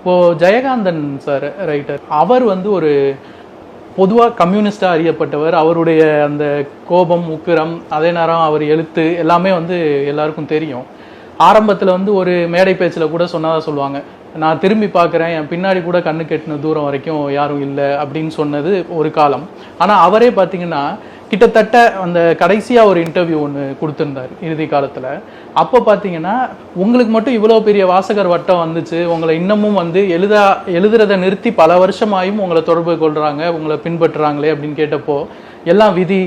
இப்போது Jayakanthan sir writer, அவர் வந்து ஒரு பொதுவாக கம்யூனிஸ்டாக அறியப்பட்டவர். அவருடைய அந்த கோபம், உக்கிரம், அதே நேரம் அவர் எழுத்து எல்லாமே வந்து எல்லாருக்கும் தெரியும். ஆரம்பத்தில் வந்து ஒரு மேடை பேச்சில் கூட சொன்னதாக சொல்லுவாங்க, நான் திரும்பி பார்க்குறேன், என் பின்னாடி கூட கண்ணு கெட்டின தூரம் வரைக்கும் யாரும் இல்லை அப்படின்னு சொன்னது ஒரு காலம். ஆனால் அவரே பார்த்தீங்கன்னா கிட்டத்தட்ட அந்த கடைசியாக ஒரு இன்டர்வியூ ஒன்று கொடுத்துருந்தார் இறுதி காலத்தில். அப்போ பார்த்தீங்கன்னா உங்களுக்கு மட்டும் இவ்வளோ பெரிய வாசகர் வட்டம் வந்துச்சு, உங்களை இன்னமும் வந்து எழுதுறதை நிறுத்தி பல வருஷமாயும் உங்களை தொடர்பு கொள்கிறாங்க, உங்களை பின்பற்றுறாங்களே அப்படின்னு கேட்டப்போ, எல்லாம் விதி,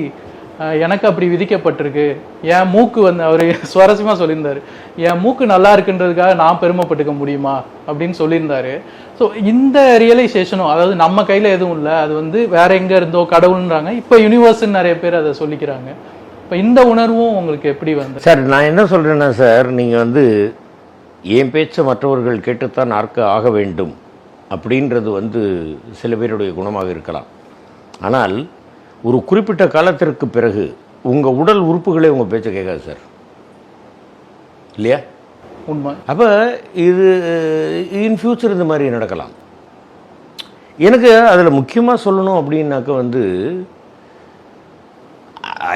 எனக்கு அப்படி விதிக்கப்பட்டிருக்கு, என் மூக்கு வந்து அவர் சுவாரஸ்யமாக சொல்லியிருந்தார், என் மூக்கு நல்லா இருக்குன்றதுக்காக நான் பெருமைப்பட்டுக்க முடியுமா அப்படின்னு சொல்லியிருந்தாரு. ஸோ இந்த ரியலைசேஷனும், அதாவது நம்ம கையில் எதுவும் இல்லை, அது வந்து வேற எங்கே இருந்தோ கடவுள்ன்றாங்க, இப்போ யூனிவர்ஸ்ன்னு நிறைய பேர் அதை சொல்லிக்கிறாங்க. இப்போ இந்த உணர்வும் உங்களுக்கு எப்படி வந்து? சார் நான் என்ன சொல்கிறேன்னா சார், நீங்கள் வந்து என் பேச்சை மற்றவர்கள் கேட்டுத்தான் ஆக வேண்டும் அப்படின்றது வந்து சில பேருடைய குணமாக இருக்கலாம். ஆனால் ஒரு குறிப்பிட்ட காலத்திற்கு பிறகு உங்கள் உடல் உறுப்புகளே உங்கள் பேச்சை கேட்காது சார், இல்லையா? உண்மை. அப்போ இது இன் ஃபியூச்சர் இந்த மாதிரி நடக்கலாம். எனக்கு அதில் முக்கியமாக சொல்லணும் அப்படின்னாக்க வந்து,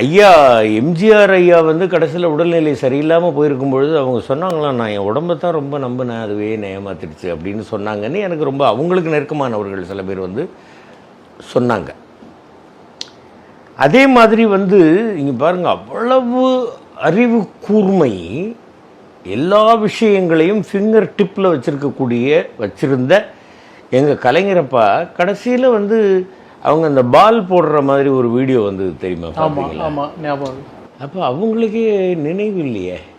ஐயா எம்ஜிஆர் ஐயா வந்து கடைசியில் உடல்நிலை சரியில்லாமல் போயிருக்கும் பொழுது அவங்க சொன்னாங்களாம், நான் என் உடம்பை தான் ரொம்ப நம்பினேன், அதுவே ஏமாத்திடுச்சு அப்படின்னு சொன்னாங்கன்னு எனக்கு ரொம்ப அவங்களுக்கு நெருக்கமானவர்கள் சில பேர் வந்து சொன்னாங்க. அதே மாதிரி வந்து இங்கே பாருங்கள், அவ்வளவு அறிவு கூர்மை, எல்லா விஷயங்களையும் ஃபிங்கர் டிப்பில் வச்சுருந்த எங்கள் கலைஞரப்பா கடைசியில் வந்து அவங்க அந்த பால் போடுற மாதிரி ஒரு வீடியோ வந்து தெரியுமா? ஆமாம் ஆமாம், ஞாபகம். அப்போ அவங்களுக்கே நினைவு இல்லையே.